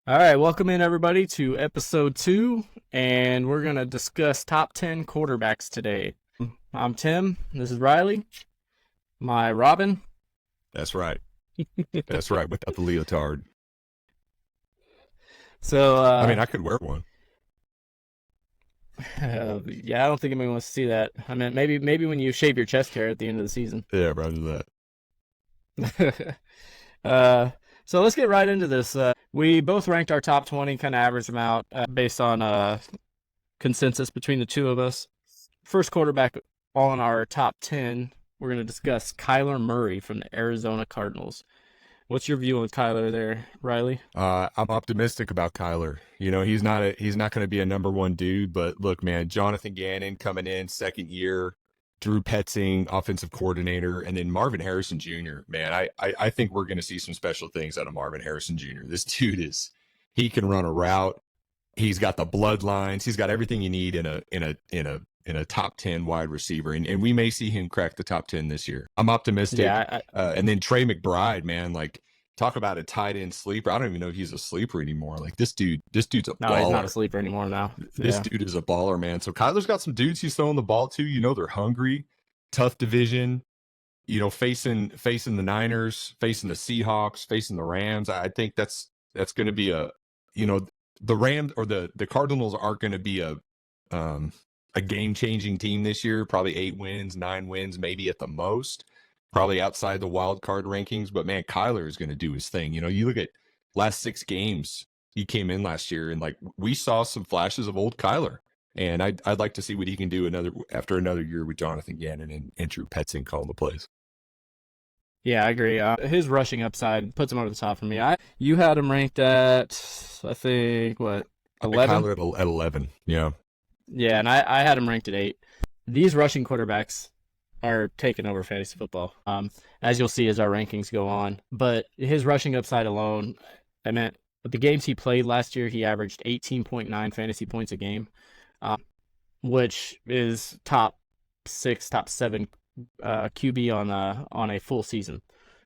All right, welcome in everybody to episode 2, and we're going to discuss top 10 quarterbacks today. I'm Tim, this is Riley, my Robin. That's right. That's right. Without the leotard. So, I mean, I could wear one. yeah, I don't think anybody wants to see that. I mean, maybe when you shave your chest hair at the end of the season. Yeah, rather than that. uh, so let's get right into this. We both ranked our top 20, kind of averaged them out based on consensus between the two of us. First quarterback on our top 10, we're going to discuss Kyler Murray from the Arizona Cardinals. What's your view on Kyler there, Riley? I'm optimistic about Kyler. You know, he's not going to be a number one dude, but look, man, Jonathan Gannon coming in second year, Drew Petzing, offensive coordinator, and then Marvin Harrison Jr. Man, I think we're going to see some special things out of Marvin Harrison Jr. This dude he can run a route. He's got the bloodlines. He's got everything you need in a top 10 wide receiver. And we may see him crack the top 10 this year. I'm optimistic. Yeah, and then Trey McBride, man, like talk about a tight end sleeper. I don't even know if he's a sleeper anymore. Like this dude's a no, baller. he's not a sleeper anymore now. This dude is a baller, man. So Kyler's got some dudes he's throwing the ball to. You know, they're hungry, tough division, you know, facing the Niners, facing the Seahawks, facing the Rams. I think that's going to be the Rams or the Cardinals aren't going to be a game-changing team this year. Probably 8 wins, 9 wins, maybe at the most. Probably outside the wild card rankings. But man, Kyler is going to do his thing. You know, you look at last 6 games he came in last year, and like we saw some flashes of old Kyler. And I'd like to see what he can do after another year with Jonathan Gannon and Drew Petzing calling the plays. Yeah, I agree. His rushing upside puts him over the top for me. You had him ranked at, I think, what, 11? Kyler at 11, yeah. Yeah, and I had him ranked at 8. These rushing quarterbacks are taking over fantasy football, as you'll see as our rankings go on. But his rushing upside alone, I meant the games he played last year, he averaged 18.9 fantasy points a game, which is top 6, top 7 QB on a full season.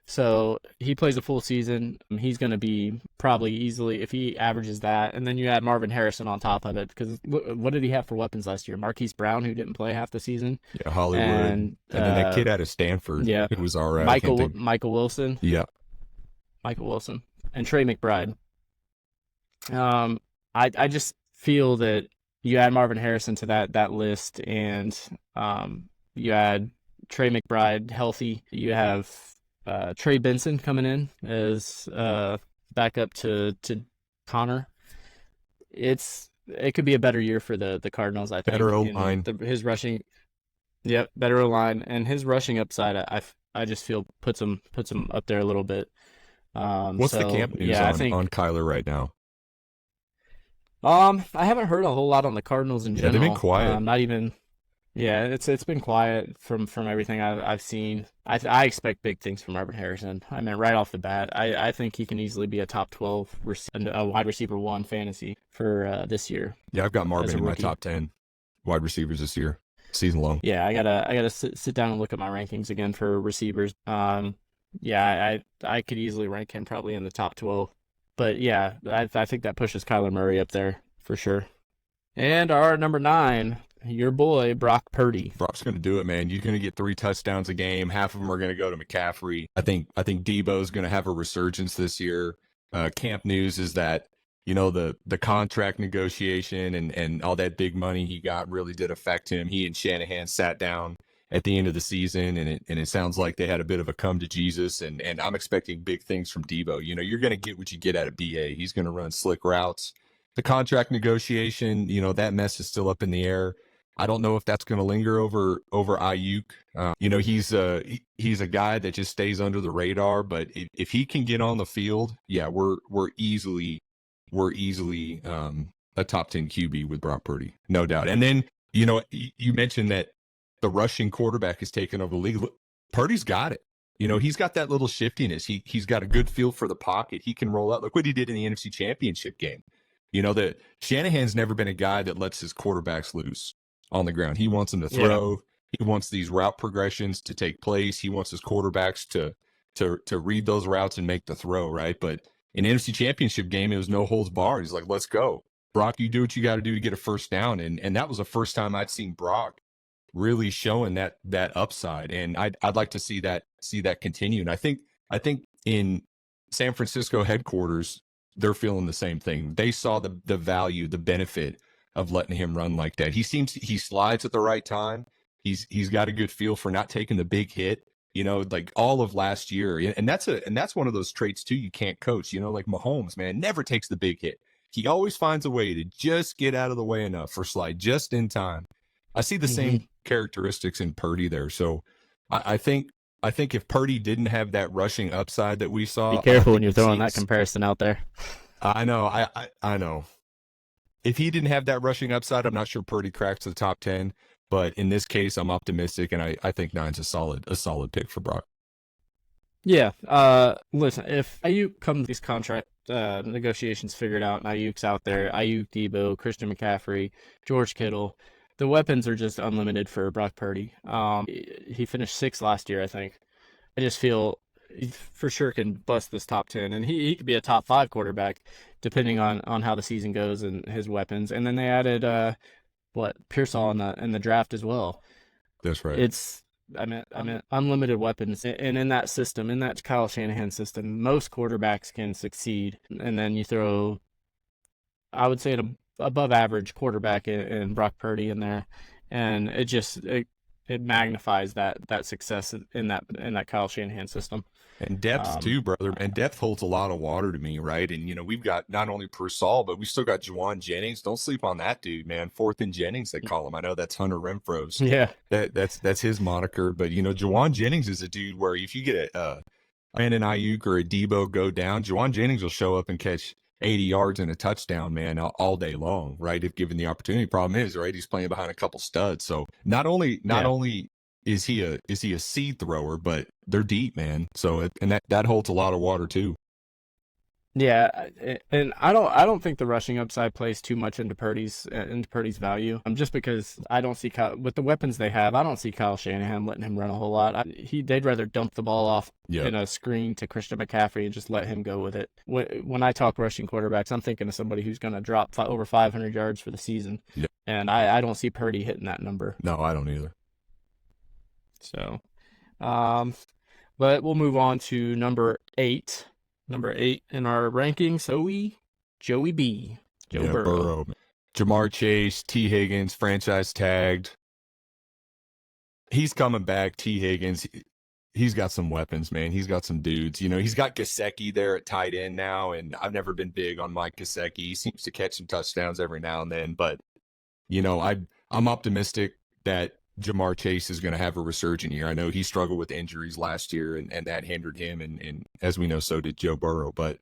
So he plays a full season. He's going to be probably easily, if he averages that, and then you add Marvin Harrison on top of it, because what did he have for weapons last year? Marquise Brown, who didn't play half the season. Yeah, Hollywood. And then that kid out of Stanford, yeah, who was all right. Michael Wilson. Yeah. Michael Wilson. And Trey McBride. I just feel that you add Marvin Harrison to that list, and you add Trey McBride healthy. You have Trey Benson coming in as backup to Connor. It could be a better year for the Cardinals, I think. Better O-line. His rushing, yep, better O-line, and his rushing upside, I just feel puts him up there a little bit. What's the camp news on Kyler right now? I haven't heard a whole lot on the Cardinals in general. They've been quiet. Not even. Yeah, it's been quiet from everything I've seen. I expect big things from Marvin Harrison. I mean, right off the bat, I think he can easily be a top 12 a wide receiver 1 fantasy for this year. Yeah, I've got Marvin in my top 10 wide receivers this year, season long. Yeah, I gotta sit down and look at my rankings again for receivers. Yeah, I could easily rank him probably in the top 12. But yeah, I think that pushes Kyler Murray up there for sure. And our number 9. Your boy, Brock Purdy. Brock's going to do it, man. You're going to get 3 touchdowns a game. Half of them are going to go to McCaffrey. I think Debo's going to have a resurgence this year. Camp news is that, you know, the contract negotiation and all that big money he got really did affect him. He and Shanahan sat down at the end of the season, and it sounds like they had a bit of a come to Jesus, and I'm expecting big things from Debo. You know, you're going to get what you get out of BA. He's going to run slick routes. The contract negotiation, you know, that mess is still up in the air. I don't know if that's going to linger over Ayuk. You know, he's a guy that just stays under the radar. But if he can get on the field, yeah, we're easily a top 10 QB with Brock Purdy, no doubt. And then, you know, you mentioned that the rushing quarterback has taken over the league. Purdy's got it. You know, he's got that little shiftiness. He's got a good feel for the pocket. He can roll out. Look what he did in the NFC Championship game. You know, that Shanahan's never been a guy that lets his quarterbacks loose on the ground. He wants them to throw. Yeah. He wants these route progressions to take place. He wants his quarterbacks to read those routes and make the throw, right? But In NFC Championship game, it was no holds barred. He's like, let's go. Brock, you do what you got to do to get a first down. And that was the first time I'd seen Brock really showing that upside. And I'd like to see that continue. And I think in San Francisco headquarters, they're feeling the same thing. They saw the value, the benefit of letting him run like that. He slides at the right time. He's got a good feel for not taking the big hit. You know, like all of last year, and that's one of those traits too you can't coach. You know, like Mahomes, man, never takes the big hit. He always finds a way to just get out of the way enough for slide just in time. I see the same characteristics in Purdy there. So I think if Purdy didn't have that rushing upside that we saw, be careful when you're throwing that comparison out there. I know, I know. If he didn't have that rushing upside, I'm not sure Purdy cracks the top 10. But in this case, I'm optimistic, and I think 9's a solid pick for Brock. Yeah. Listen, if Ayuk comes these contract negotiations figured out, and Ayuk's out there, Ayuk, Debo, Christian McCaffrey, George Kittle, the weapons are just unlimited for Brock Purdy. He finished 6th last year, I think. I just feel he for sure can bust this top 10, and he could be a top 5 quarterback depending on how the season goes and his weapons. And then they added Pearsall in the draft as well. That's right. It's I mean unlimited weapons, and in that system, in that Kyle Shanahan system, most quarterbacks can succeed. And then you throw, I would say, an above average quarterback in Brock Purdy in there, and it magnifies that success in that Kyle Shanahan system. And depth too, brother. And depth holds a lot of water to me, right? And, you know, we've got not only Pearsall, but we still got Juwan Jennings. Don't sleep on that dude, man. 4th and Jennings, they call him. I know that's Hunter Renfro's. Yeah. That's his moniker. But, you know, Juwan Jennings is a dude where if you get a Brandon Ayuk or a Debo go down, Juwan Jennings will show up and catch 80 yards and a touchdown, man, all day long, right? If given the opportunity. Problem is, right, he's playing behind a couple studs. So not only is he a seed thrower, but they're deep, man. So that holds a lot of water too. Yeah, and I don't think the rushing upside plays too much into Purdy's value. Just because I don't see with the weapons they have, I don't see Kyle Shanahan letting him run a whole lot. They'd rather dump the ball off in a screen to Christian McCaffrey and just let him go with it. When I talk rushing quarterbacks, I'm thinking of somebody who's going to drop over 500 yards for the season, and I don't see Purdy hitting that number. No, I don't either. So, but we'll move on to number 8. Number 8 in our rankings, Joey B. Burrow. Jamar Chase, T. Higgins, franchise tagged. He's coming back. T. Higgins, he's got some weapons, man. He's got some dudes. You know, he's got Gesicki there at tight end now, and I've never been big on Mike Gesicki. He seems to catch some touchdowns every now and then, but, you know, I'm optimistic that Jamar Chase is going to have a resurgent year. I know he struggled with injuries last year, and that hindered him. And as we know, so did Joe Burrow. But,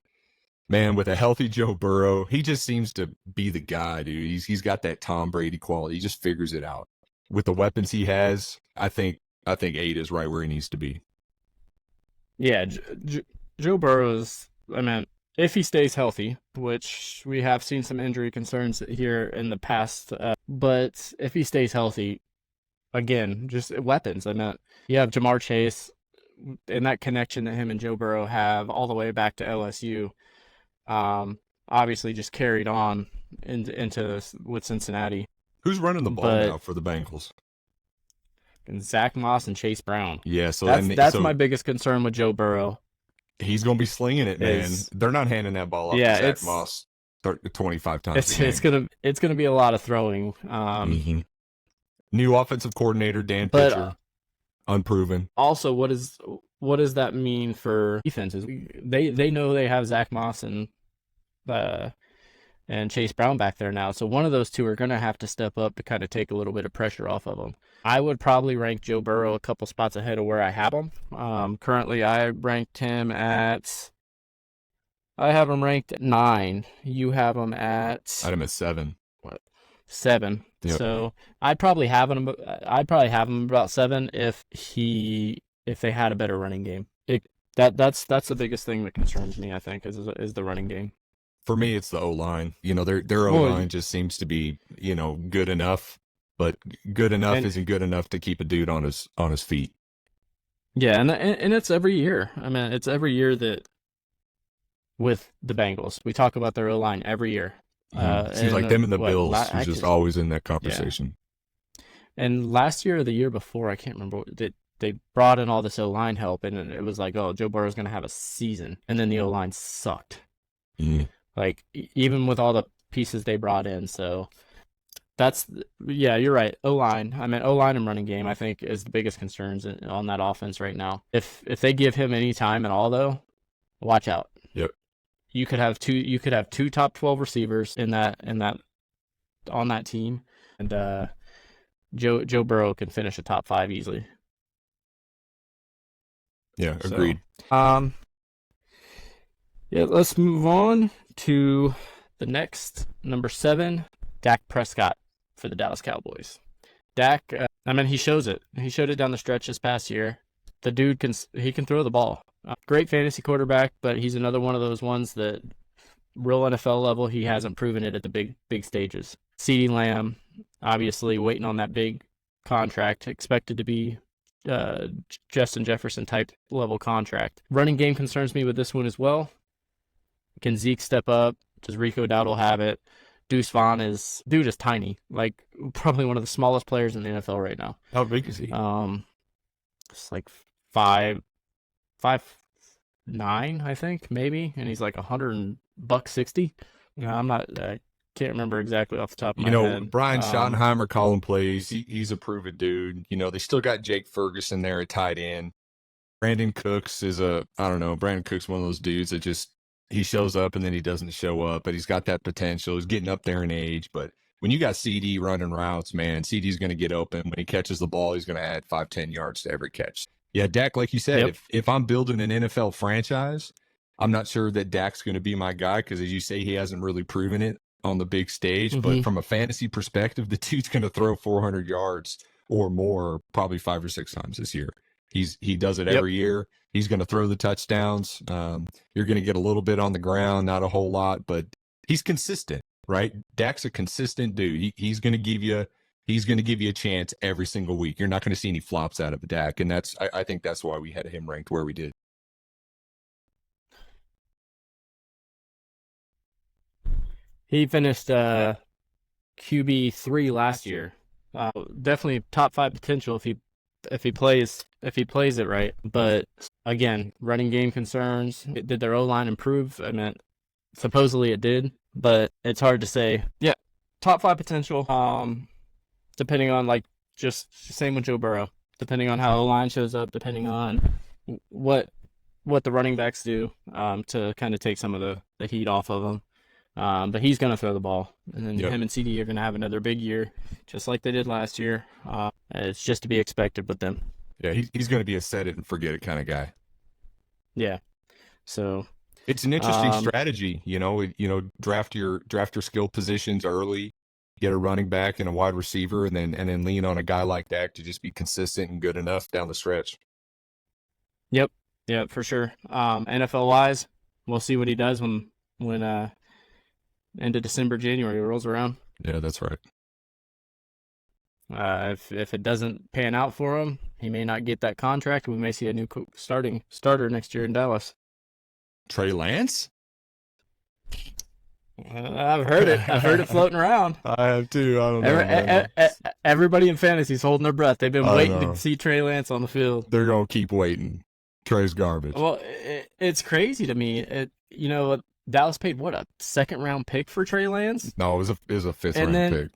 man, with a healthy Joe Burrow, he just seems to be the guy, dude. He's got that Tom Brady quality. He just figures it out. With the weapons he has, I think 8 is right where he needs to be. Yeah, Joe Burrow's, I mean, if he stays healthy, which we have seen some injury concerns here in the past, but if he stays healthy, again, just weapons. I mean, you have Jamar Chase and that connection that him and Joe Burrow have all the way back to LSU. Obviously, just carried on into with Cincinnati. Who's running the ball now for the Bengals? And Zach Moss and Chase Brown. Yeah, so that's my biggest concern with Joe Burrow. He's going to be slinging it, man. They're not handing that ball off to Zach Moss 25 times. It's gonna be a lot of throwing. New offensive coordinator Dan Pitcher, unproven. Also, what does that mean for defenses? They know they have Zach Moss and Chase Brown back there now, so one of those two are going to have to step up to kind of take a little bit of pressure off of them. I would probably rank Joe Burrow a couple spots ahead of where I have him. Currently, I have him ranked at 9. You have him at... I had him at 7. 7. Yep. So I'd probably have him about 7 if they had a better running game. That's the biggest thing that concerns me, I think, is the running game. For me, it's the O-line. You know, their O-line just seems to be, you know, good enough, but good enough isn't good enough to keep a dude on his feet. Yeah, and it's every year. I mean, it's every year that with the Bengals. We talk about their O-line every year. Seems like them and the Bills is just always in that conversation. Yeah. And last year or the year before, I can't remember, they brought in all this O-line help, and it was like, oh, Joe Burrow's going to have a season. And then the O-line sucked. Like, even with all the pieces they brought in. So yeah, you're right. O-line. I mean, O-line and running game, I think, is the biggest concerns on that offense right now. If they give him any time at all, though, watch out. Yep. You could have two top 12 receivers on that team, and Joe Burrow can finish a top 5 easily. Yeah, agreed. So, yeah, let's move on to the next, number 7, Dak Prescott for the Dallas Cowboys. Dak, I mean, he shows it. He showed it down the stretch this past year. The dude can throw the ball. Great fantasy quarterback, but he's another one of those ones that real NFL level, he hasn't proven it at the big stages. CeeDee Lamb, obviously waiting on that big contract, expected to be Justin Jefferson type level contract. Running game concerns me with this one as well. Can Zeke step up? Does Rico Dowdle have it? Deuce Vaughn is tiny, like probably one of the smallest players in the NFL right now. How big is he? It's like 5'9", I think, maybe, and he's like 160. I can't remember exactly off the top of my head. Brian Schottenheimer calling plays. He's a proven dude. They still got Jake Ferguson there at tight end. Brandon Cooks is Brandon Cooks one of those dudes that just, he shows up and then he doesn't show up, but he's got that potential. He's getting up there in age, but when you got CD running routes, man, CD's going to get open. When he catches the ball, he's going to add 5-10 yards to every catch. Yeah, Dak, like you said, if I'm building an NFL franchise, I'm not sure that Dak's going to be my guy because, as you say, he hasn't really proven it on the big stage. Mm-hmm. But from a fantasy perspective, the dude's going to throw 400 yards or more probably 5 or 6 times this year. He does it every year. He's going to throw the touchdowns. You're going to get a little bit on the ground, not a whole lot, but he's consistent, right? Dak's a consistent dude. He's going to give you a chance every single week. You're not going to see any flops out of Dak, and I think that's why we had him ranked where we did. He finished QB 3 last year. Definitely top 5 potential if he plays it right. But again, running game concerns. Did their O-line improve? I mean, supposedly it did, but it's hard to say. Yeah, top 5 potential. Depending on, like, just same with Joe Burrow. Depending on how O-line shows up, depending on what the running backs do to kind of take some of the heat off of him. But he's going to throw the ball. And then him and CD are going to have another big year, just like they did last year. It's just to be expected with them. Yeah, he's going to be a set it and forget it kind of guy. Yeah. So it's an interesting strategy, draft your skill positions early, get a running back and a wide receiver, and then lean on a guy like Dak to just be consistent and good enough down the stretch. Yep. Yeah, for sure. NFL wise, we'll see what he does when end of December, January rolls around. Yeah, that's right. If it doesn't pan out for him, he may not get that contract. We may see a new starter next year in Dallas. Trey Lance? I've heard it. I've heard it floating around. I have too. I don't know. Everybody in fantasy's holding their breath. They've been waiting to see Trey Lance on the field. They're gonna keep waiting. Trey's garbage. Well, it's crazy to me. Dallas paid a 2nd-round pick for Trey Lance? No, it was a 5th-round pick.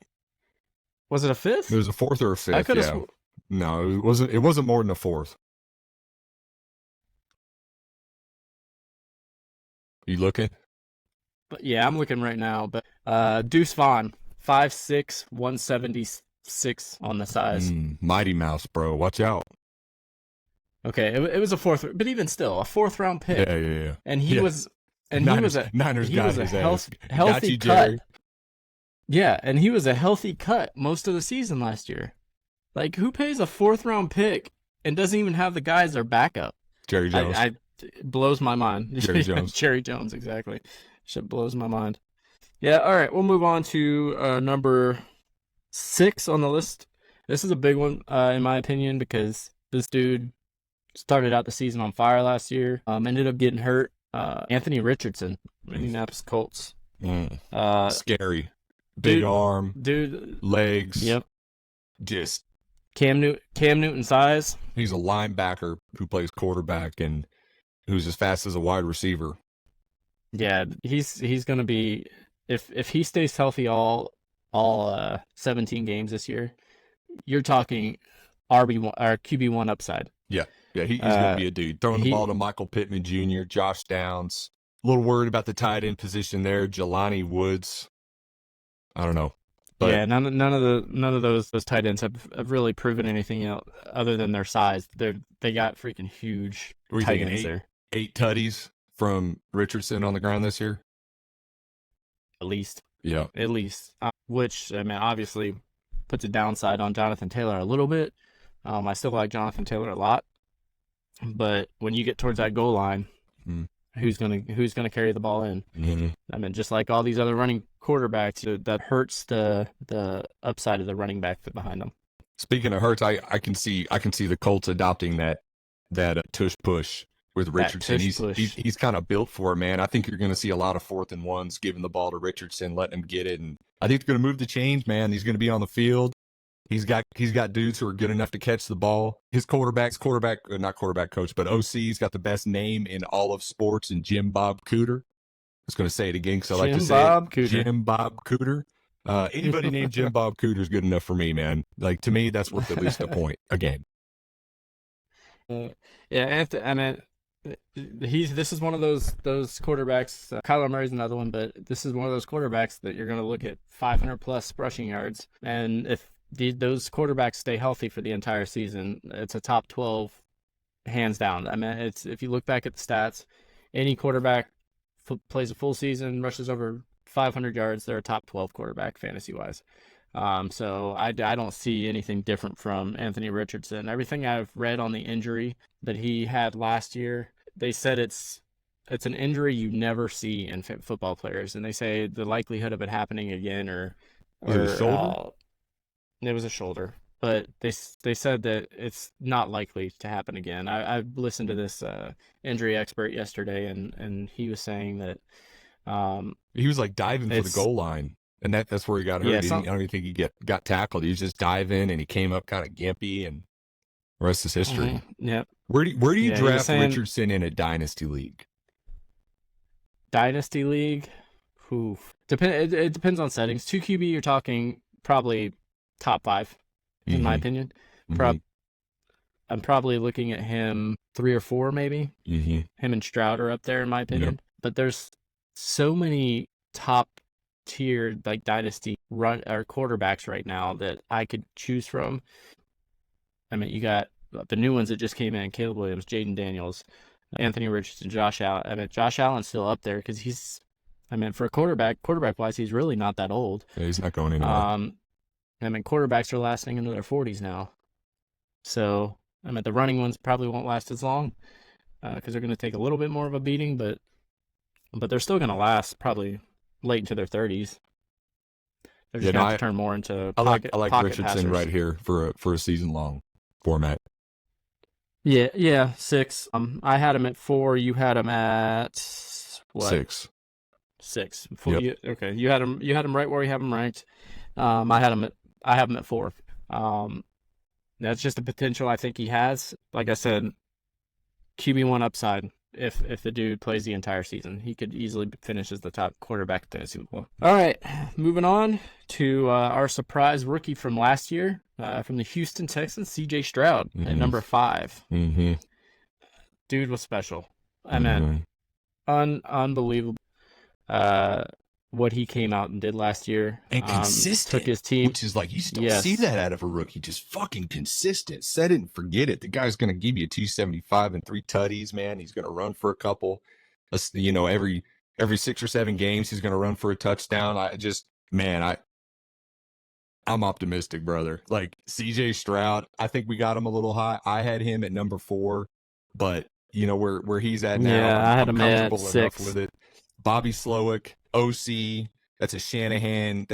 Was it a 5th? It was a 4th or a 5th. Yeah. No, it wasn't more than a 4th. You looking? But yeah, I'm looking right now. But Deuce Vaughn, 5'6", 176 on the size. Mighty Mouse, bro. Watch out. Okay, it was a 4th, but even still, a 4th-round pick. Yeah. And he was. And Niners he was a healthy cut. Jerry. Yeah, and he was a healthy cut most of the season last year. Like, who pays a 4th-round pick and doesn't even have the guys their backup? Jerry Jones. It blows my mind. Jerry Jones. Jerry Jones, exactly. Shit blows my mind. Yeah, all right, we'll move on to number 6 on the list. This is a big one, in my opinion, because this dude started out the season on fire last year, ended up getting hurt. Anthony Richardson, Indianapolis Colts. Scary. Big arm, dude. legs. Yep. Just Cam Newton size. he's a linebacker who plays quarterback and who's as fast as a wide receiver. Yeah, he's gonna be if he stays healthy all 17 games this year. You're talking RB1 or QB1 upside. Yeah, he's gonna be a dude. Throwing the ball to Michael Pittman Jr., Josh Downs. A little worried about the tight end position there. Jelani Woods. I don't know. But yeah, none of those tight ends have really proven anything else other than their size. They got freaking huge tight ends there. 8 tutties from Richardson on the ground this year? At least. Yeah. At least. Which, I mean, obviously puts a downside on Jonathan Taylor a little bit. I still like Jonathan Taylor a lot. But when you get towards that goal line, who's gonna carry the ball in? Mm-hmm. I mean, just like all these other running quarterbacks, that hurts the upside of the running back behind them. Speaking of hurts, I can see the Colts adopting that tush push with Richardson. He's kind of built for it, man. I think you're going to see a lot of 4th and 1s, giving the ball to Richardson, letting him get it, and I think they're going to move the chains, man. He's going to be on the field. He's got dudes who are good enough to catch the ball. His not quarterback coach, but OC's got the best name in all of sports, and Jim Bob Cooter. I was going to say it again because I like to say it. Jim Bob Cooter. Anybody named Jim Bob Cooter is good enough for me, man. Like, to me, that's worth at least a point a game. Yeah, I mean, this is one of those quarterbacks. Kyler Murray's another one, but this is one of those quarterbacks that you're going to look at 500 plus rushing yards, and if those quarterbacks stay healthy for the entire season, it's a top 12 hands down. I mean, it's if you look back at the stats, any quarterback plays a full season, rushes over 500 yards, they're a top 12 quarterback fantasy wise. So I don't see anything different from Anthony Richardson. Everything I've read on the injury that he had last year, they said it's an injury you never see in football players, and they say the likelihood of it happening again or shoulder? It was a shoulder, but they said that it's not likely to happen again. I listened to this injury expert yesterday, and he was saying that he was like diving for the goal line, and that's where he got hurt. Yeah, I don't even think he got tackled. He was just diving, and he came up kind of gimpy, and the rest is history. Yep. Where do you draft Richardson in a dynasty league? Dynasty league, it depends on settings. 2 QB, you're talking probably top 5, in my opinion. I'm probably looking at him 3 or 4, maybe. Him and Stroud are up there, in my opinion. Yep. But there's so many top tier like dynasty run or quarterbacks right now that I could choose from. I mean, you got the new ones that just came in: Caleb Williams, Jaden Daniels, Anthony Richardson, Josh Allen. I mean, Josh Allen's still up there because for a quarterback wise, he's really not that old. Yeah, he's not going anywhere. I mean, quarterbacks are lasting into their 40s now. So, I mean, the running ones probably won't last as long because they're going to take a little bit more of a beating, but they're still going to last probably late into their 30s. They're just going to have to turn more into pocket, I like Richardson passers. right here for a season-long format. Yeah, 6. I had him at 4. You had him at what? 6. 6. Yep. Okay, you had him right where you have him ranked. I have him at 4. That's just the potential I think he has. Like I said, QB1 upside. If the dude plays the entire season, he could easily finish as the top quarterback in fantasy football. All right, moving on to our surprise rookie from last year, from the Houston Texans, CJ Stroud at number 5. Dude was special. I mean, unbelievable. What he came out and did last year. And consistent. Took his team. Which is like, you just don't see that out of a rookie. Just fucking consistent. Set it and forget it. The guy's going to give you 275 and 3 tutties, man. He's going to run for a couple. Every 6 or 7 games, he's going to run for a touchdown. I'm optimistic, brother. Like, CJ Stroud, I think we got him a little high. I had him at number 4, but where he's at now, I had him at comfortable 6 enough with it. Bobby Slowick, OC, that's a Shanahan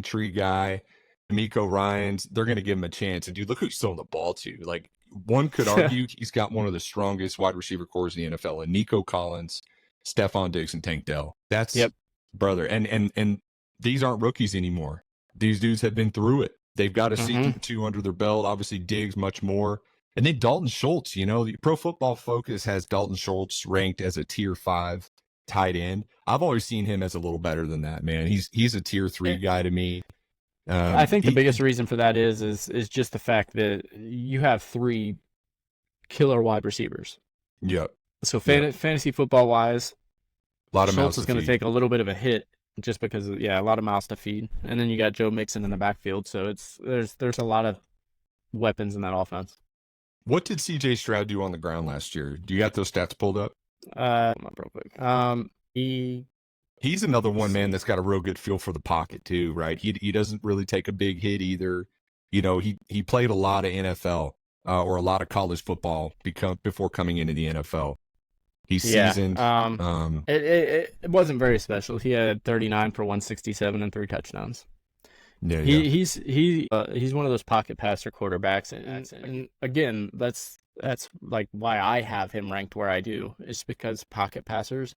tree guy. D'Amico Ryans, they're going to give him a chance. And dude, look who he's throwing the ball to. Like, one could argue he's got one of the strongest wide receiver cores in the NFL. And Nico Collins, Stephon Diggs and Tank Dell. That's Yep. brother. And these aren't rookies anymore. These dudes have been through it. They've got a season or two under their belt. Obviously, Diggs much more. And then Dalton Schultz, the Pro Football Focus has Dalton Schultz ranked as a tier 5 tight end. I've always seen him as a little better than that, man. He's a tier 3 guy to me. I think the biggest reason for that is just the fact that you have 3 killer wide receivers. Yep. So fantasy football wise, A lot of Schultz mouths is to going to feed. take a little bit of a hit just because a lot of mouths to feed, and then you got Joe Mixon in the backfield. So there's a lot of weapons in that offense. What did CJ Stroud do on the ground last year? Do you got those stats pulled up? Hold on real quick. He's another one, man, that's got a real good feel for the pocket too, right? He doesn't really take a big hit either. He played a lot of NFL or a lot of college football before coming into the NFL. He's seasoned. It wasn't very special. He had 39 for 167 and 3 touchdowns. Yeah, He's one of those pocket passer quarterbacks, and again, that's like why I have him ranked where I do. It's because pocket passers,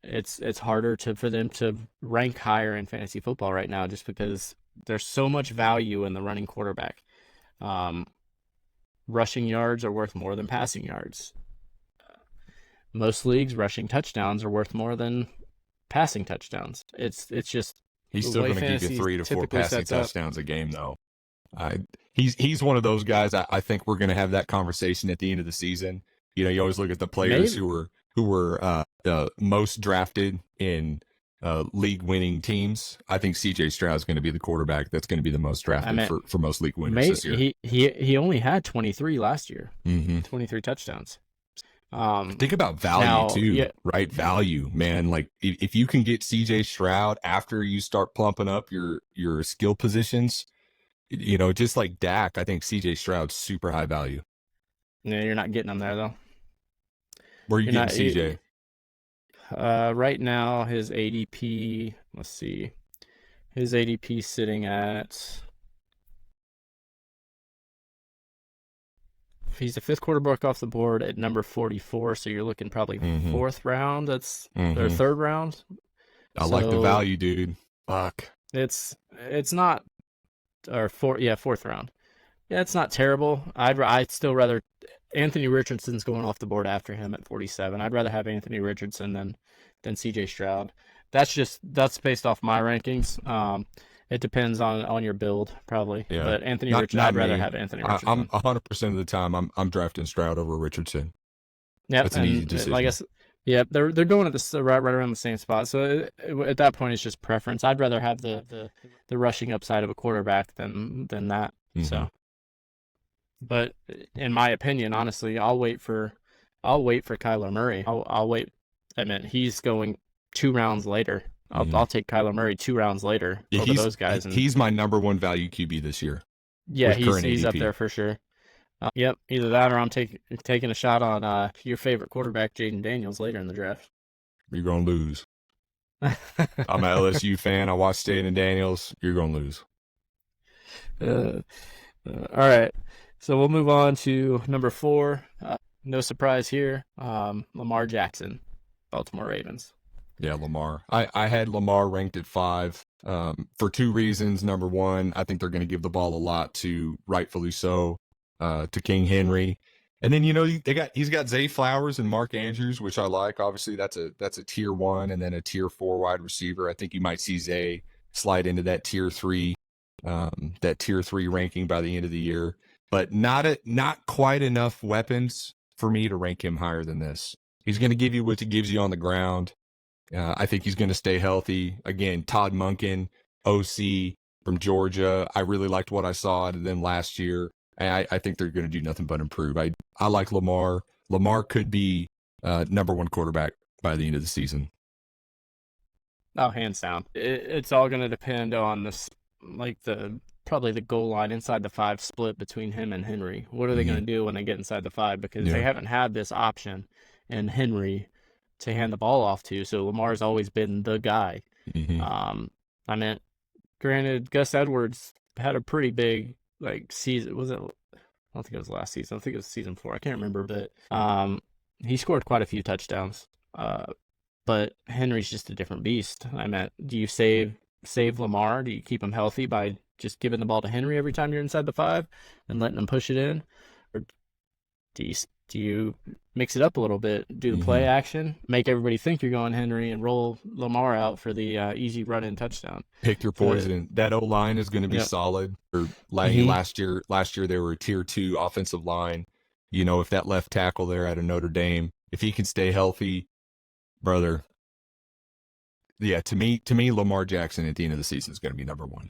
it's harder for them to rank higher in fantasy football right now, just because there's so much value in the running quarterback. Rushing yards are worth more than passing yards. Most leagues, rushing touchdowns are worth more than passing touchdowns. It's just he's still going to give you 3 to 4 passing touchdowns a game, though. He's one of those guys. I think we're going to have that conversation at the end of the season. You always look at the players who were most drafted in league-winning teams. I think CJ Stroud is going to be the quarterback that's going to be the most drafted for most league winners this year. He only had 23 last year. 23 touchdowns. Think about value too, right? Value, man. Like if you can get CJ Stroud after you start plumping up your skill positions, just like Dak, I think CJ Stroud's super high value. Yeah, you're not getting him there though. Where are you getting CJ? Right now his ADP, let's see. His ADP sitting at, he's the 5th quarterback off the board at number 44, so you're looking probably 4th round. That's their 3rd round. I like the value, dude. Fuck. It's not, or 4th round. Yeah, it's not terrible. I'd still rather, Anthony Richardson's going off the board after him at 47. I'd rather have Anthony Richardson than CJ Stroud. That's based off my rankings. It depends on your build, probably. Yeah. But Anthony Richardson, I'd rather have Anthony Richardson. I'm 100% of the time I'm drafting Stroud over Richardson. Yeah, that's an easy decision. I guess. Yeah, they're going at right around the same spot. So at that point, it's just preference. I'd rather have the rushing upside of a quarterback than that. So, but in my opinion, honestly, I'll wait for Kyler Murray. I'll wait. I mean, he's going 2 rounds later. I'll take Kyler Murray 2 rounds later over those guys. He's my number 1 value QB this year. Yeah, he's up there for sure. Yep, either that or I'm taking a shot on your favorite quarterback, Jaden Daniels, later in the draft. You're going to lose. I'm an LSU fan. I watch Jaden Daniels. You're going to lose. All right, so we'll move on to number 4. No surprise here. Lamar Jackson, Baltimore Ravens. Yeah, Lamar. I had Lamar ranked at 5 for 2 reasons. Number 1, I think they're going to give the ball a lot to, rightfully so, to King Henry. And then, he's got Zay Flowers and Mark Andrews, which I like. Obviously, that's a tier 1 and then a tier 4 wide receiver. I think you might see Zay slide into that tier 3 ranking by the end of the year. But not quite enough weapons for me to rank him higher than this. He's going to give you what he gives you on the ground. I think he's going to stay healthy. Again, Todd Monken, OC from Georgia. I really liked what I saw out of them last year. I think they're going to do nothing but improve. I like Lamar. Lamar could be number 1 quarterback by the end of the season. Oh, hands down. It's all going to depend on this, probably the goal line inside the 5 split between him and Henry. What are they going to do when they get inside the 5? Because they haven't had this option in Henry to hand the ball off to. So Lamar's always been the guy. I mean, granted, Gus Edwards had a pretty big season. Was it? I don't think it was last season. I think it was season 4. I can't remember, but he scored quite a few touchdowns. but Henry's just a different beast. I mean, do you save Lamar? Do you keep him healthy by just giving the ball to Henry every time you're inside the 5 and letting him push it in, or do you mix it up a little bit, do the play action, make everybody think you're going Henry, and roll Lamar out for the easy run-in touchdown? Pick your poison. That O-line is going to be solid. Or last year they were a tier 2 offensive line. You know, if that left tackle there out of Notre Dame, if he can stay healthy, brother. Yeah, to me, Lamar Jackson at the end of the season is going to be number 1.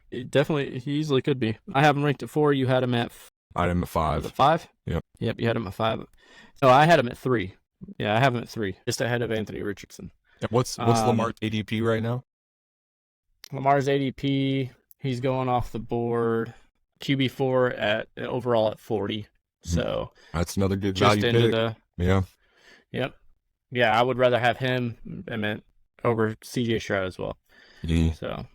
It definitely, he easily could be. I have him ranked at 4. You had him at I had him at 5. 5? Yep. Yep, you had him at 5. No, I had him at 3. Yeah, I have him at 3, just ahead of Anthony Richardson. What's Lamar's ADP right now? Lamar's ADP, he's going off the board. QB4 at overall at 40. So that's another good just value into pick. Yeah. Yep. Yeah, I would rather have him over CJ Stroud as well. Yeah. So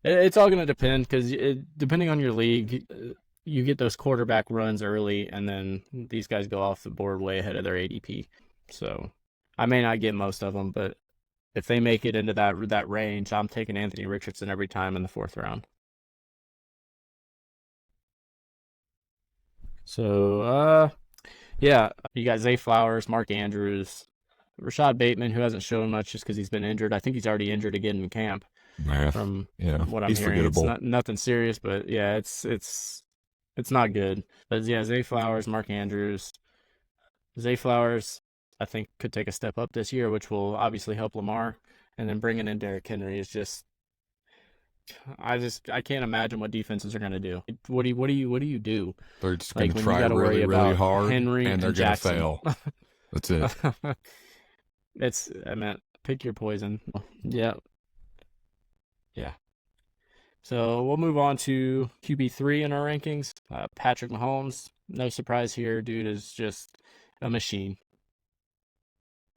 it's all going to depend, because depending on your league, you get those quarterback runs early, and then these guys go off the board way ahead of their ADP. So I may not get most of them, but if they make it into that range, I'm taking Anthony Richardson every time in the 4th round. So, yeah, you got Zay Flowers, Mark Andrews, Rashad Bateman, who hasn't shown much just because he's been injured. I think he's already injured again in camp. From what I'm hearing, forgettable. It's nothing serious, but yeah, it's not good. But yeah, Zay Flowers, Mark Andrews, Zay Flowers, I think could take a step up this year, which will obviously help Lamar. And then bringing in Derrick Henry is just, I can't imagine what defenses are going to do. What do you do? They're just going to when try you gotta really, worry really about hard, Henry and they're and going to Jackson. fail. That's it. Pick your poison. Yeah. So we'll move on to QB3 in our rankings. Patrick Mahomes, no surprise here. Dude is just a machine.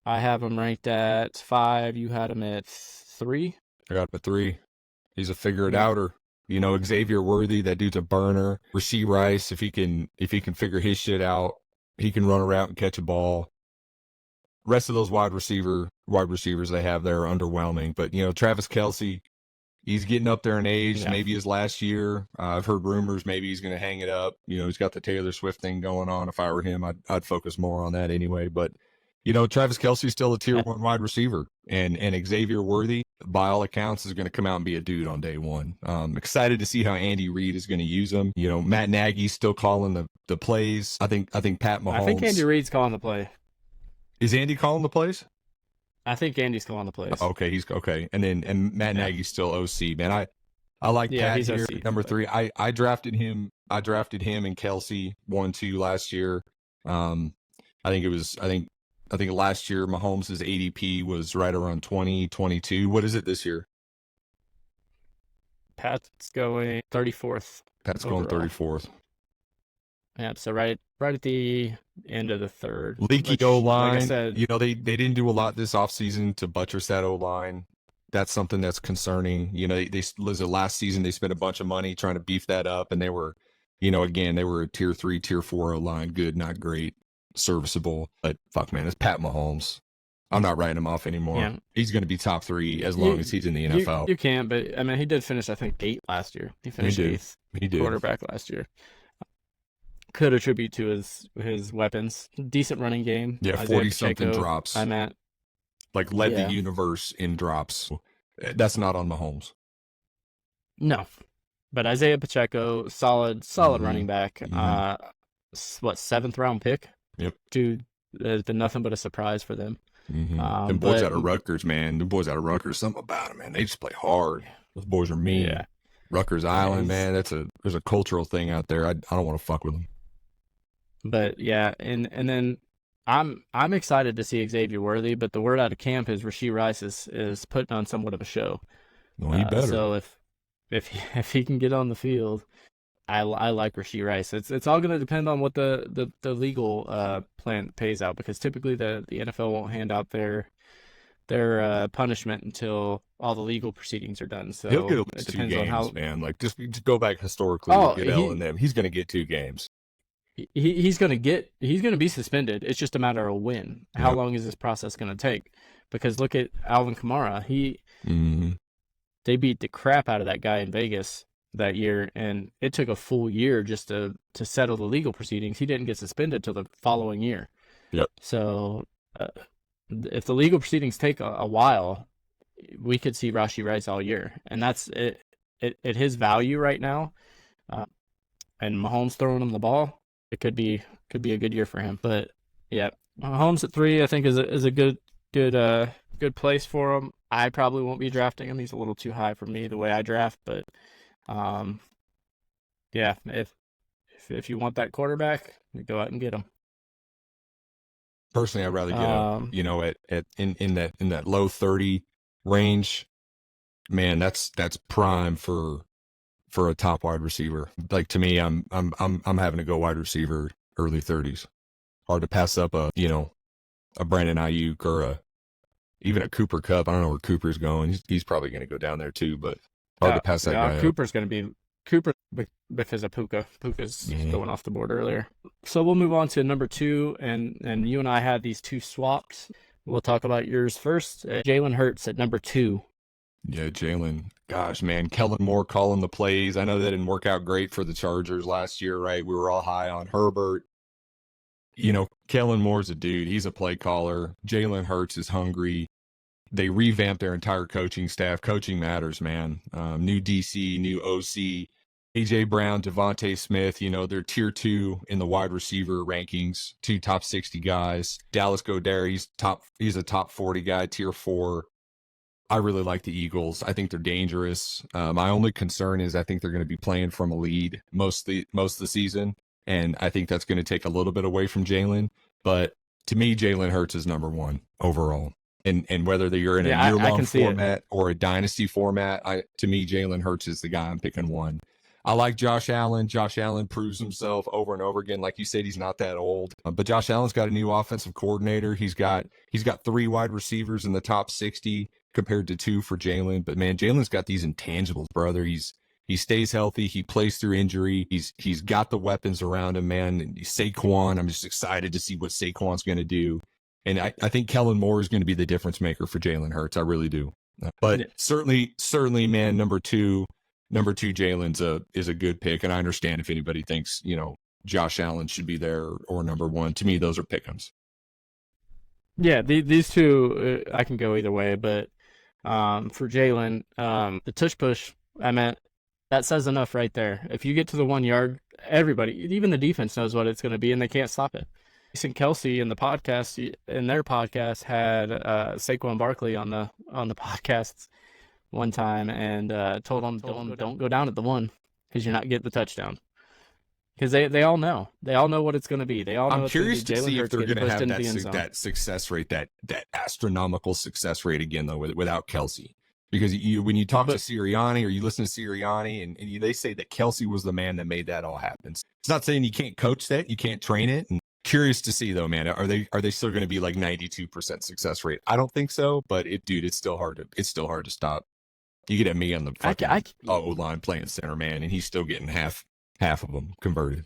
I have him ranked at 5. You had him at 3. I got him at 3. He's a figure-it-outer. You know, Xavier Worthy, that dude's a burner. Rashee Rice, if he can figure his shit out, he can run around and catch a ball. Rest of those wide receivers they have there are underwhelming. But, you know, Travis Kelce, he's getting up there in age. Yeah. Maybe his last year. I've heard rumors maybe he's going to hang it up. You know, he's got the Taylor Swift thing going on. If I were him, I'd focus more on that anyway. But, you know, Travis Kelce's still a tier 1 wide receiver. And Xavier Worthy, by all accounts, is going to come out and be a dude on day 1. Excited to see how Andy Reid is going to use him. You know, Matt Nagy's still calling the plays. I think Pat Mahomes. I think Andy Reid's calling the play. Is Andy calling the plays? I think Andy's calling the plays. Okay, he's okay. And Matt Nagy's still OC, man. I like Pat he's here, OC, number 3. I drafted him. I drafted him and Kelce 1-2 last year. I think last year Mahomes' ADP was right around 20, 22. What is it this year? Pat's going 34th. Pat's overall. going 34th. Yeah, so right at the end of the 3rd. Leaky O-line. Like I said, you know, they didn't do a lot this offseason to buttress that O-line. That's something that's concerning. You know, last season they spent a bunch of money trying to beef that up, and they were, you know, again, they were a tier 3, tier 4 O-line. Good, not great, serviceable. But fuck, man, it's Pat Mahomes. I'm not writing him off anymore. Yeah. He's going to be top 3 as long as he's in the NFL. You can't, but I mean, he did finish, I think, 8th last year. He finished 8th quarterback last year. Could attribute to his weapons. Decent running game. Yeah, 40-something drops. I'm at. Like, led the universe in drops. That's not on Mahomes. No. But Isaiah Pacheco, solid running back. 7th round pick? Yep. Dude, there's been nothing but a surprise for them. Them boys out of Rutgers, man. Them boys out of Rutgers, something about them, man. They just play hard. Those boys are mean. Yeah. Rutgers Island, man. There's a cultural thing out there. I don't want to fuck with them. But yeah, and then I'm excited to see Xavier Worthy, but the word out of camp is Rashee Rice is putting on somewhat of a show. Well, he better. So if he can get on the field, I like Rashee Rice. It's all going to depend on what the legal plan pays out, because typically the NFL won't hand out their punishment until all the legal proceedings are done. So he'll get at least 2 games, man. Like just go back historically with Goodell and them. He's going to get 2 games. he's going to be suspended. It's just a matter of when. How Yep. long is this process going to take? Because look at Alvin Kamara. Hmm. They beat the crap out of that guy in Vegas that year, and it took a full year just to settle the legal proceedings. He didn't get suspended till the following year. Yep. So uh, if the legal proceedings take a while, we could see Rashee Rice all year, and that's it. At his value right now, uh, and Mahomes throwing him the ball, it could be a good year for him. But yeah, Mahomes at 3, I think is a good place for him. I probably won't be drafting him. He's a little too high for me the way I draft. But yeah, if you want that quarterback, go out and get him. Personally, I'd rather get him, in that low 30 range. Man, that's prime for a top wide receiver. Like, to me, I'm having to go wide receiver early 30s. Hard to pass up a Brandon Ayuk or even a Cooper Kupp. I don't know where Cooper's going. He's probably going to go down there too, but hard to pass that guy up. Cooper's going to be Cooper because of Puka. Puka's going off the board earlier. So we'll move on to number 2, and you and I had these 2 swapped. We'll talk about yours first. Jalen Hurts at number 2. Yeah, Jalen. Gosh, man, Kellen Moore calling the plays. I know that didn't work out great for the Chargers last year, right? We were all high on Herbert. Kellen Moore's a dude. He's a play caller. Jalen Hurts is hungry. They revamped their entire coaching staff. Coaching matters, man. New DC, new OC, AJ Brown, Devontae Smith. They're tier 2 in the wide receiver rankings. 2 top 60 guys. Dallas Goedert, he's a top 40 guy, tier 4. I really like the Eagles. I think they're dangerous. My only concern is I think they're going to be playing from a lead most of the season, and I think that's going to take a little bit away from Jalen. But to me, Jalen Hurts is number 1 overall. And whether you're in a year-long format or a dynasty format, to me, Jalen Hurts is the guy I'm picking 1. I like Josh Allen. Josh Allen proves himself over and over again. Like you said, he's not that old. But Josh Allen's got a new offensive coordinator. He's got 3 wide receivers in the top 60 compared to 2 for Jalen. But man, Jalen's got these intangibles, brother. He stays healthy. He plays through injury. He's got the weapons around him, man. And Saquon, I'm just excited to see what Saquon's going to do. And I think Kellen Moore is going to be the difference maker for Jalen Hurts. I really do. But certainly, man, number two Jalen's is a good pick. And I understand if anybody thinks, Josh Allen should be there or number 1. To me, those are pick'ems. Yeah, these 2, I can go either way. But for Jalen, the tush push, that says enough right there. If you get to the 1 yard, everybody, even the defense knows what it's going to be, and they can't stop it. Jason Kelsey in their podcast had Saquon Barkley on the podcast one time and told him don't go down at the 1 because you're not getting the touchdown. Because they all know what it's going to be. They all know. I'm curious to see if they're going to have that success rate, that astronomical success rate again though without Kelsey. Because when you talk to Sirianni or you listen to Sirianni and they say that Kelsey was the man that made that all happen. It's not saying you can't coach that, you can't train it. And curious to see though, man, are they still going to be like 92% success rate? I don't think so, but it's still hard to stop. You get me on the fucking O-line playing center, man, and he's still getting half of them converted.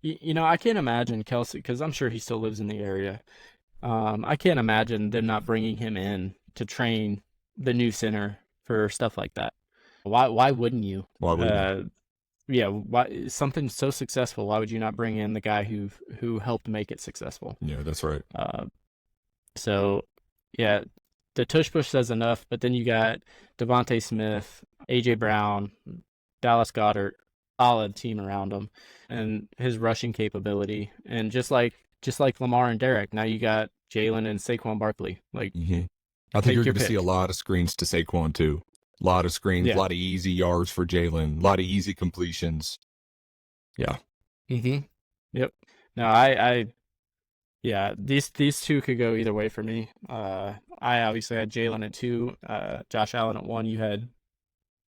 I can't imagine Kelsey, because I'm sure he still lives in the area. I can't imagine them not bringing him in to train the new center for stuff like that. Why wouldn't you? Why wouldn't you? Yeah, why something so successful? Why would you not bring in the guy who helped make it successful? Yeah, that's right. So yeah, the tush push says enough, but then you got Devontae Smith, AJ Brown, Dallas Goedert, solid team around him, and his rushing capability, and just like Lamar and Derek, now you got Jalen and Saquon Barkley. Like, I think you're going to see a lot of screens to Saquon too. A lot of screens, a lot of easy yards for Jalen, a lot of easy completions. Yeah. Yep. No, yeah, these 2 could go either way for me. I obviously had Jalen at 2, Josh Allen at 1. You had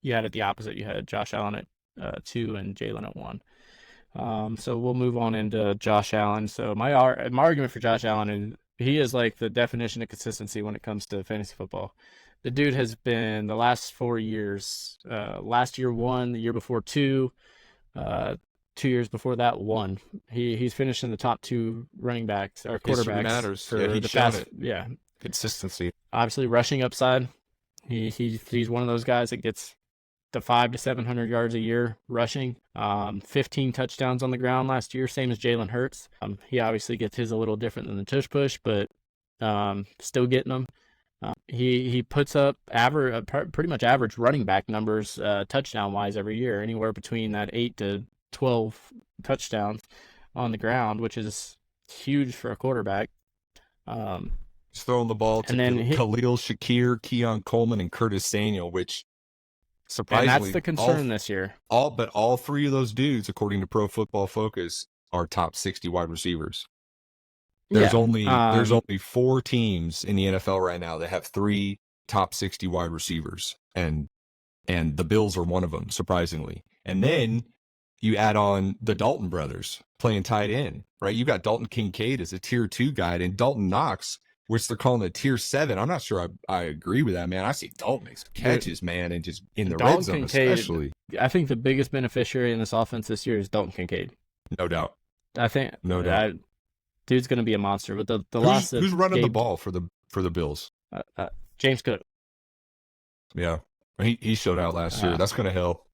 it the opposite. You had Josh Allen at 2 and Jalen at 1. So we'll move on into Josh Allen. So my argument for Josh Allen is he is like the definition of consistency when it comes to fantasy football. The dude has been the last 4 years, last year 1, the year before 2, 2 years before that, 1. He's finished in the top 2 running backs or History quarterbacks matters. for Yeah, he's the shown past. it. Yeah, Consistency. obviously rushing upside. He's one of those guys that gets to 500 to 700 yards a year rushing. 15 touchdowns on the ground last year, same as Jalen Hurts. He obviously gets his a little different than the tush push, but still getting them. He puts up pretty much average running back numbers touchdown wise every year, anywhere between that 8 to 12 touchdowns on the ground, which is huge for a quarterback. He's throwing the ball to Khalil Shakir, Keon Coleman, and Curtis Samuel, which surprisingly, and that's the concern this year. All 3 of those dudes, according to Pro Football Focus, are top 60 wide receivers. There's only 4 teams in the NFL right now that have 3 top 60 wide receivers, and the Bills are one of them, surprisingly. And then you add on the Dalton brothers playing tight end, right? You got Dalton Kincaid as a tier 2 guy, and Dalton Knox, which they're calling a tier 7. I'm not sure I agree with that, man. I see Dalton makes catches, man, and just in the red zone, especially. I think the biggest beneficiary in this offense this year is Dalton Kincaid. No doubt. No doubt. Dude's going to be a monster. But the loss of who's running the ball for the Bills? James Cook. Yeah, he showed out last year. That's going to help.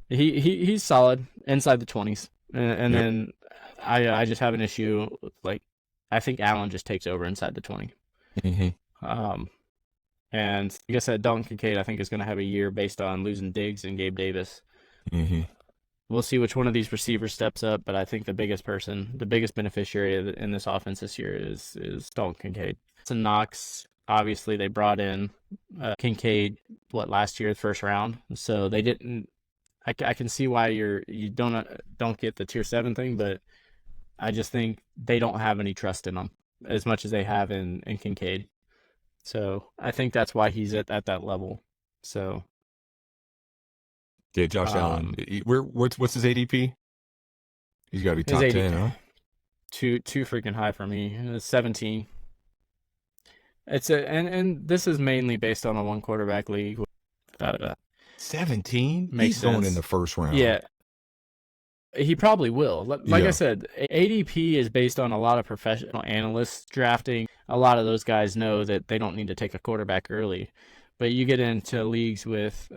He's solid inside the 20s, and then I just have an issue with, like, I think Allen just takes over inside the 20. Mm-hmm. And like I said, Dalton Kincaid I think is going to have a year based on losing Diggs and Gabe Davis. Mm-hmm. We'll see which one of these receivers steps up, but I think the biggest beneficiary in this offense this year is Dalton Kincaid. And Knox, obviously, they brought in Kincaid last year, the first round, so they didn't. I can see why you don't get the tier 7 thing, but I just think they don't have any trust in him as much as they have in Kincaid. So I think that's why he's at that level. So. Yeah, Josh Allen. What's his ADP? He's got to be top 10, huh? Too freaking high for me. 17. And this is mainly based on a 1 quarterback league. 17? He's going in the first round. Yeah. He probably will. Like I said, ADP is based on a lot of professional analysts drafting. A lot of those guys know that they don't need to take a quarterback early. But you get into leagues with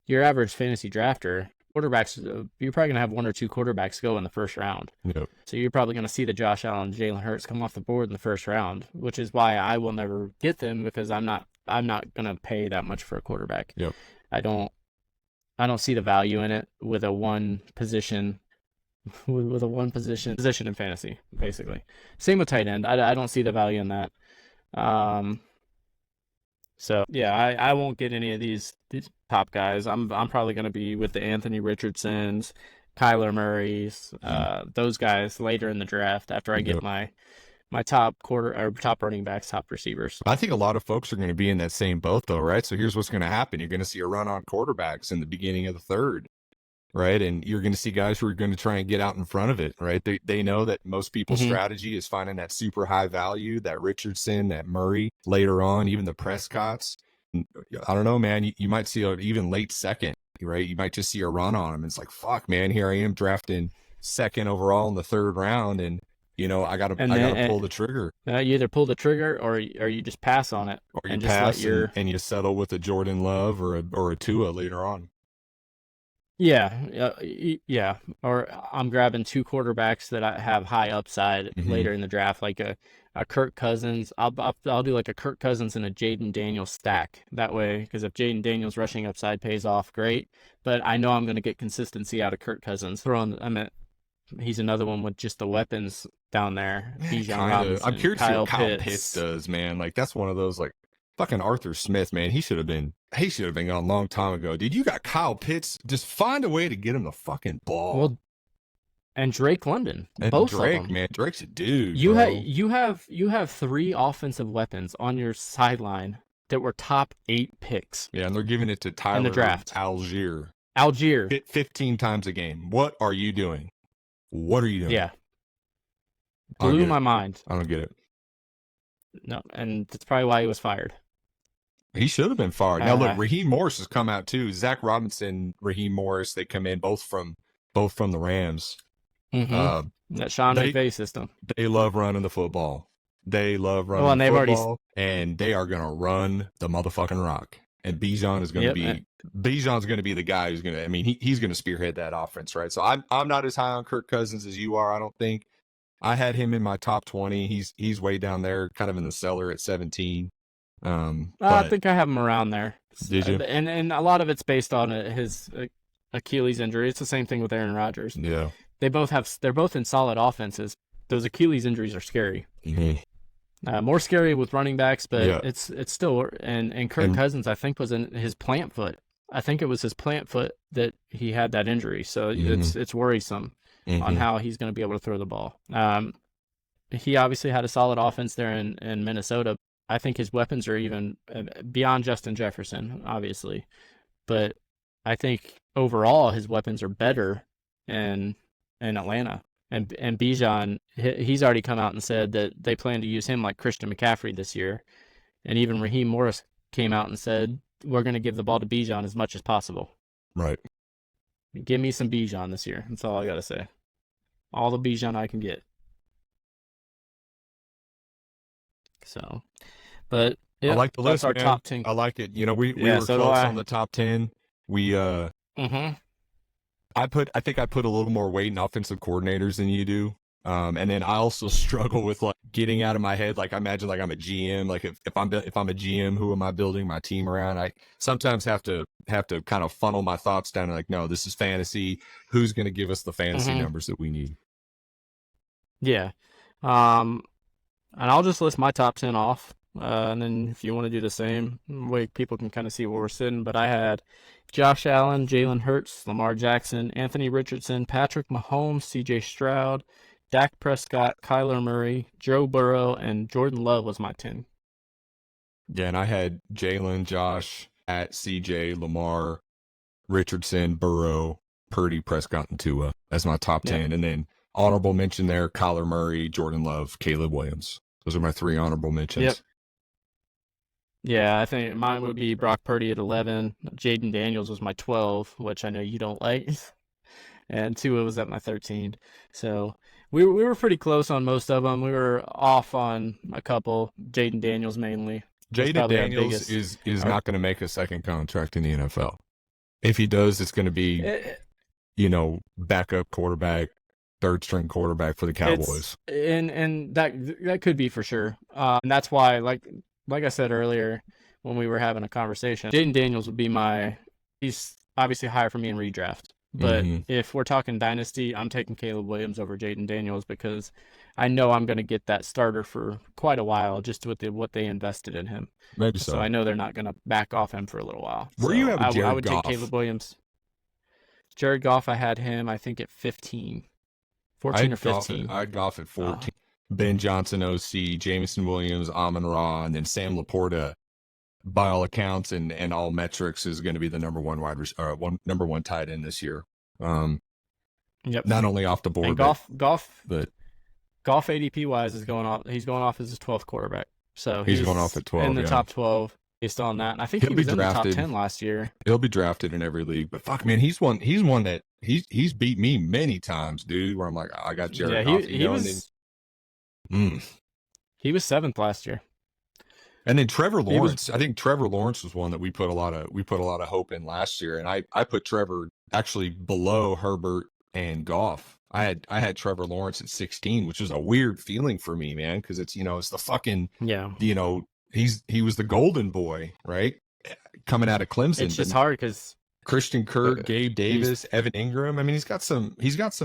your average fantasy drafter, quarterbacks, you're probably going to have 1 or 2 quarterbacks go in the first round. Yep. So you're probably going to see the Josh Allen, Jalen Hurts come off the board in the first round, which is why I will never get them, because I'm not going to pay that much for a quarterback. Yep. I don't see the value in it with a one position in fantasy, basically. Same with tight end. I don't see the value in that. So yeah, I won't get any of these top guys. I'm probably going to be with the Anthony Richardsons, Kyler Murrays, those guys later in the draft after I get my top running backs, top receivers. I think a lot of folks are going to be in that same boat, though, right? So here's what's going to happen: you're going to see a run on quarterbacks in the beginning of the third, right? And you're going to see guys who are going to try and get out in front of it, right? They know that most people's strategy is finding that super high value, that Richardson, that Murray later on, even the Prescotts. I don't know, man. You might see an even late second, right? You might just see a run on him. It's like, fuck, man, here I am drafting second overall in the third round, and I gotta pull the trigger. You either pull the trigger or you just pass on it, or you pass and you settle with a Jordan Love or a Tua later on. Yeah. Or I'm grabbing 2 quarterbacks that I have high upside later in the draft, like a Kirk Cousins. I'll do like a Kirk Cousins and a Jaden Daniels stack that way, because if Jaden Daniels rushing upside pays off, great. But I know I'm going to get consistency out of Kirk Cousins. He's another one with just the weapons down there. I'm curious to see what Kyle Pitts does, man. Like, that's one of those, like, fucking Arthur Smith, man. He should have been gone a long time ago, dude. You got Kyle Pitts. Just find a way to get him the fucking ball. Well, and Drake London, and both Drake, of them. Man, Drake's a dude. You have 3 offensive weapons on your sideline that were top 8 picks. Yeah, and they're giving it to Tyler in the draft. Algier 15 times a game. What are you doing? Yeah. Blew my mind. I don't get it. No, and that's probably why he was fired. He should have been fired. Now, look, Raheem Morris has come out, too. Zach Robinson, Raheem Morris, they come in both from both from the Rams. That Sean McVay system. They love running the football. They love running and the they've football, and they are going to run the motherfucking rock. And Bijan is going to be Bijan's going to be the guy who's going to. I mean, he's going to spearhead that offense, right? So I'm not as high on Kirk Cousins as you are. I don't think. I had him in my top 20. He's way down there, kind of in the cellar at 17. I think I have him around there. Did you? And a lot of it's based on his Achilles injury. It's the same thing with Aaron Rodgers. Yeah. They're both in solid offenses. Those Achilles injuries are scary. Mm-hmm. More scary with running backs, but Yeah. it's still and Kirk Cousins, I think, was in his plant foot. I think it was his plant foot that he had that injury. So it's worrisome on how he's going to be able to throw the ball. He obviously had a solid offense there in Minnesota. I think his weapons are even beyond Justin Jefferson, obviously. But I think overall his weapons are better in Atlanta. And Bijan, he's already come out and said that they plan to use him like Christian McCaffrey this year. And even Raheem Morris came out and said, we're going to give the ball to Bijan as much as possible. Right. Give me some Bijan this year. That's all I got to say. All the Bijan I can get. So, but yeah, I like the list. That's our man. top 10. I like it. We were so close on the top 10. I think I put a little more weight in offensive coordinators than you do. And then I also struggle with like getting out of my head. Like I imagine like I'm a GM. Like if I'm a GM, who am I building my team around? I sometimes have to kind of funnel my thoughts down and like, no, this is fantasy. Who's going to give us the fantasy numbers that we need? Yeah. And I'll just list my top 10 off. And then if you want to do the same way, people can kind of see where we're sitting. But I had Josh Allen, Jalen Hurts, Lamar Jackson, Anthony Richardson, Patrick Mahomes, CJ Stroud, Dak Prescott, Kyler Murray, Joe Burrow, and Jordan Love was my 10. Yeah, and I had Jalen, Josh, at CJ, Lamar, Richardson, Burrow, Purdy, Prescott, and Tua as my top 10. And then honorable mention there, Kyler Murray, Jordan Love, Caleb Williams. Those are my 3 honorable mentions. Yep. Yeah, I think mine would be Brock Purdy at 11. Jaden Daniels was my 12, which I know you don't like. And Tua was at my 13. So we were pretty close on most of them. We were off on a couple. Jaden Daniels mainly. Jaden Daniels is not going to make a second contract in the NFL. If he does, it's going to be, backup quarterback, third string quarterback for the Cowboys. And that could be for sure. And that's why, like I said earlier when we were having a conversation, Jaden Daniels would be he's obviously higher for me in redraft. But if we're talking dynasty, I'm taking Caleb Williams over Jaden Daniels because I know I'm going to get that starter for quite a while just with what they invested in him. Maybe so. So I know they're not going to back off him for a little while. Where do you have Jared I would Goff? take Caleb Williams. Jared Goff, I had him, I think, at 15. 14 or 15. I had Goff at 14. Ben Johnson, OC, Jamison Williams, Amon-Ra, and then Sam Laporta, by all accounts and all metrics, is going to be the number one number one tight end this year. Not only off the board, and Goff ADP wise is going off. He's going off as his 12th quarterback. So he's going off at 12 in the top 12 based on that. And I think he was in the top 10 last year. He'll be drafted in every league. But fuck, man, he's one that he's beat me many times, dude. Where I'm like, I got Jared Goff. He was 7th last year. And then Trevor Lawrence, I think Trevor Lawrence was one that we put a lot of hope in last year, and I put Trevor actually below Herbert and Goff. I had Trevor Lawrence at 16, which was a weird feeling for me, man, because it's it's the fucking he was the golden boy, right, coming out of Clemson. It's just hard because Christian Kirk, Gabe Davis, Evan Ingram. I mean, he's got some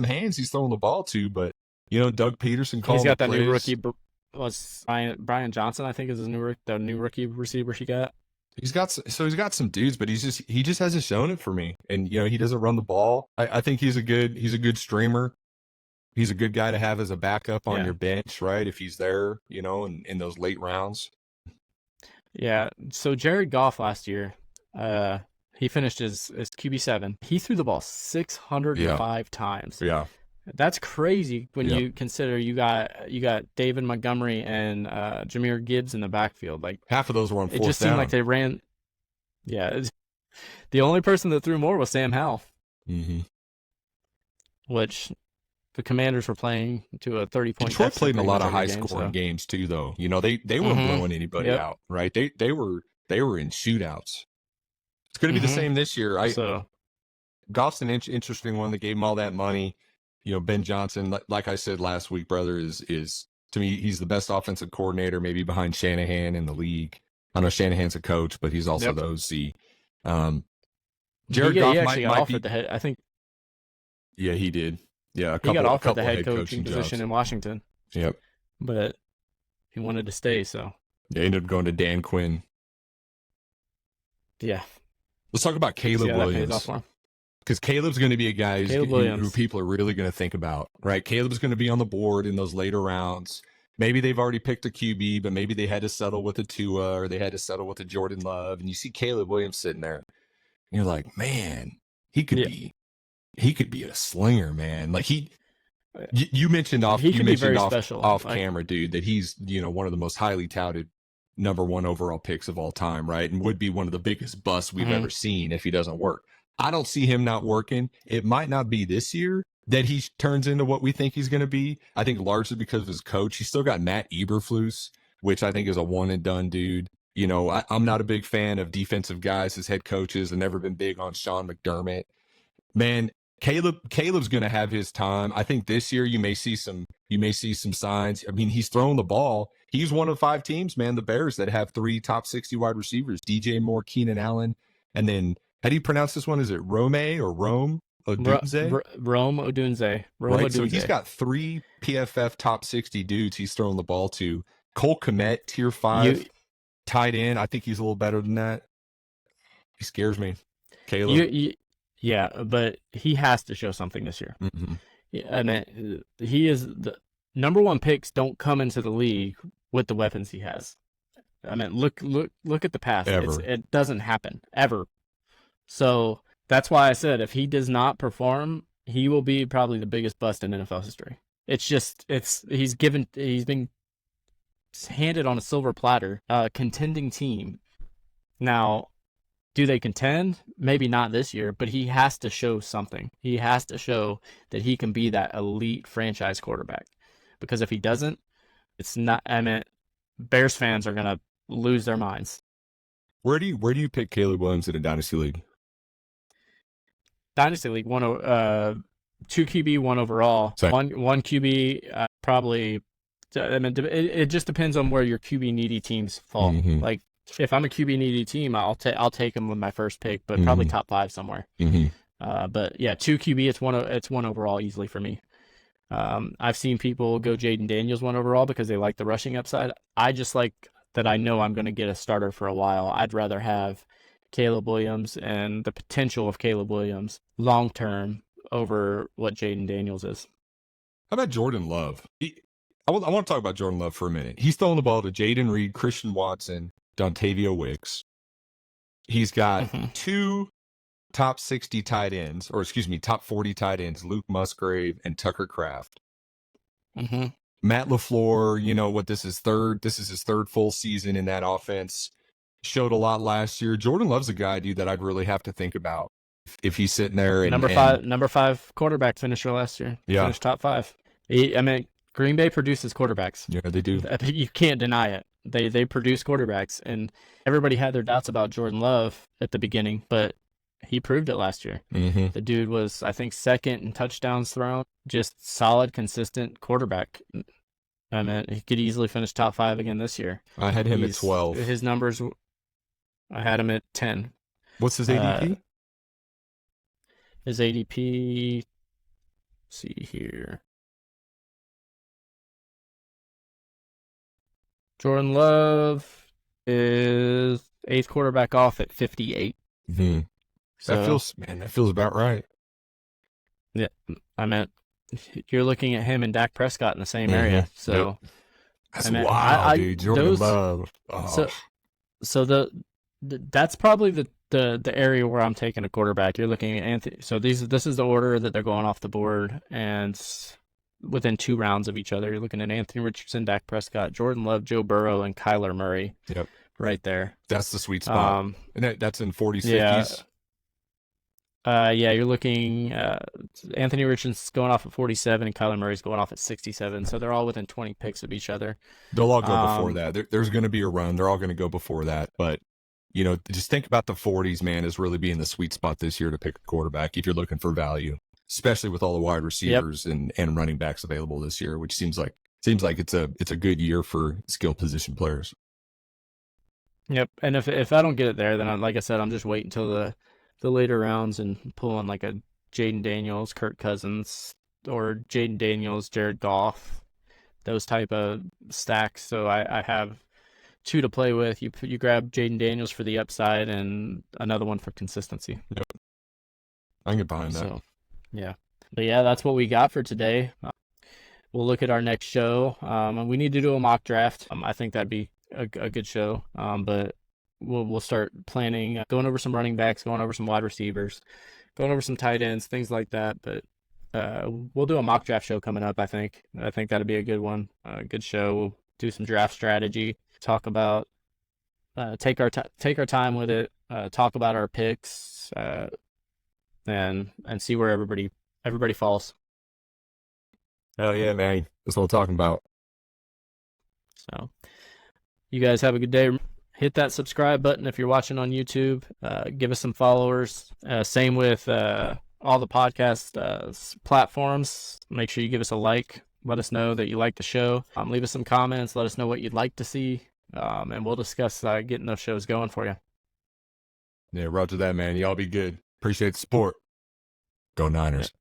hands he's throwing the ball to, but Doug Peterson called. He's got that new rookie. Was Brian Johnson, I think, is the new rookie receiver he got. He's got some dudes, but he just hasn't shown it for me. And he doesn't run the ball. I think he's a good streamer. He's a good guy to have as a backup on your bench, right? If he's there, in those late rounds. Yeah. So Jared Goff last year, he finished as QB 7. He threw the ball 605 times. Yeah. That's crazy when you consider you got David Montgomery and Jahmyr Gibbs in the backfield. Like half of those were on fourth down. It just seemed like they ran. Yeah, the only person that threw more was Sam Howell. Mm-hmm. which the Commanders were playing to a 30-point Detroit deficit played in a pretty lot much of every high game, scoring so. games too, though. You know, they weren't blowing anybody Yep. out, right? They were in shootouts. It's going to be the same this year. So Goff's an interesting one that gave him all that money. You know, Ben Johnson, like I said last week, brother, is to me, he's the best offensive coordinator, maybe behind Shanahan in the league. I know Shanahan's a coach, but he's also the OC. Jared Goff he actually got might offered be. the head. I think Yeah, he did. Yeah, he got a offered couple the of head coaching position jobs. in Washington. Yep. But he wanted to stay, so. They ended up going to Dan Quinn. Yeah. Let's talk about Caleb Williams. Because Caleb's going to be a guy who people are really going to think about, right? Caleb's going to be on the board in those later rounds. Maybe they've already picked a QB, but maybe they had to settle with a Tua or they had to settle with a Jordan Love. And you see Caleb Williams sitting there, and you're like, man, he could be a slinger, man. Like you mentioned off camera, dude, that he's, you know, one of the most highly touted number 1 overall picks of all time, right? And would be one of the biggest busts we've ever seen if he doesn't work. I don't see him not working. It might not be this year that he turns into what we think he's going to be. I think largely because of his coach. He's still got Matt Eberflus, which I think is a one and done dude. You know, I'm not a big fan of defensive guys as head coaches. I've never been big on Sean McDermott. Man, Caleb's going to have his time. I think this year you may see some signs. I mean, he's throwing the ball. He's one of 5 teams, man, the Bears, that have 3 top 60 wide receivers: DJ Moore, Keenan Allen, and then how do you pronounce this one? Is it Rome or Rome Odunze? Rome Odunze. Right. So he's got 3 PFF top 60 dudes he's throwing the ball to. Cole Kmet, tier 5, tight end. I think he's a little better than that. He scares me. Caleb. Yeah, but he has to show something this year. Mm-hmm. I mean, he is the number 1 picks don't come into the league with the weapons he has. I mean, look at the past. It doesn't happen ever. So that's why I said if he does not perform, he will be probably the biggest bust in NFL history. He's been handed on a silver platter, contending team. Now, do they contend? Maybe not this year, but he has to show something. He has to show that he can be that elite franchise quarterback. Because if he doesn't, it's not. I mean, Bears fans are gonna lose their minds. Where do you pick Caleb Williams in a dynasty league? Dynasty league, 2 QB, 1 overall. Sorry. One QB, probably. I mean, it just depends on where your QB needy teams fall. Mm-hmm. Like, if I'm a QB needy team, I'll take him with my first pick, but probably top 5 somewhere. Mm-hmm. But yeah, 2 QB, it's one overall easily for me. I've seen people go Jaden Daniels 1 overall because they like the rushing upside. I just like that I know I'm going to get a starter for a while. I'd rather have Caleb Williams and the potential of Caleb Williams long term over what Jaden Daniels is. How about Jordan Love? I want to talk about Jordan Love for a minute. He's throwing the ball to Jaden Reed, Christian Watson, Dontavio Wicks. He's got 2 top 60 tight ends, or excuse me, top 40 tight ends, Luke Musgrave and Tucker Kraft. Matt LaFleur, you know what, this is his 3rd full season in that offense. Showed a lot last year. Jordan Love's a guy, dude, that I'd really have to think about if he's sitting there. And number 5 quarterback finisher last year. Yeah. Finished top 5. Green Bay produces quarterbacks. Yeah, they do. You can't deny it. They produce quarterbacks, and everybody had their doubts about Jordan Love at the beginning, but he proved it last year. Mm-hmm. The dude was, I think, 2nd in touchdowns thrown. Just solid, consistent quarterback. I mean, he could easily finish top 5 again this year. I had him at 12. His numbers, I had him at 10. What's his ADP? His ADP, let's see here. Jordan Love is 8th quarterback off at 58. Mm-hmm. So, that feels about right. Yeah, I mean, you're looking at him and Dak Prescott in the same area. So that's wild, dude. Jordan Love. Oh. So that's probably the area where I'm taking a quarterback. You're looking at Anthony. So this is the order that they're going off the board, and within 2 rounds of each other, you're looking at Anthony Richardson, Dak Prescott, Jordan Love, Joe Burrow, and Kyler Murray. Yep, right there. That's the sweet spot, and that's in 40s, 50s. Yeah, you're looking. Anthony Richardson's going off at 47, and Kyler Murray's going off at 67. So they're all within 20 picks of each other. They'll all go before Um, that. There's going to be a run. They're all going to go before that. But, just think about the 40s, man, as really being the sweet spot this year to pick a quarterback if you're looking for value, especially with all the wide yep, receivers and running backs available this year, which seems like it's a good year for skill position players. yep. And if I don't get it there, then like I said, I'm just waiting until the later rounds and pulling like a Jaden Daniels, Kirk Cousins, or Jaden Daniels, Jared Goff, those type of stacks. So I have two to play with. You grab Jaden Daniels for the upside and another one for consistency. Yep. I can get behind that. So, yeah. But yeah, that's what we got for today. We'll look at our next show. And we need to do a mock draft. I think that'd be a good show. But we'll start planning, going over some running backs, going over some wide receivers, going over some tight ends, things like that. But we'll do a mock draft show coming up. I think that'd be a good one, a good show. We'll do some draft strategy, talk about, take our time with it, talk about our picks, and see where everybody falls. Hell yeah, man. That's what I'm talking about. So, you guys have a good day. Hit that subscribe button if you're watching on YouTube. Give us some followers. Same with all the podcast platforms. Make sure you give us a like. Let us know that you like the show. Leave us some comments. Let us know what you'd like to see. And we'll discuss getting those shows going for you. Yeah, roger that, man. Y'all be good. Appreciate the support. Go Niners. Yeah.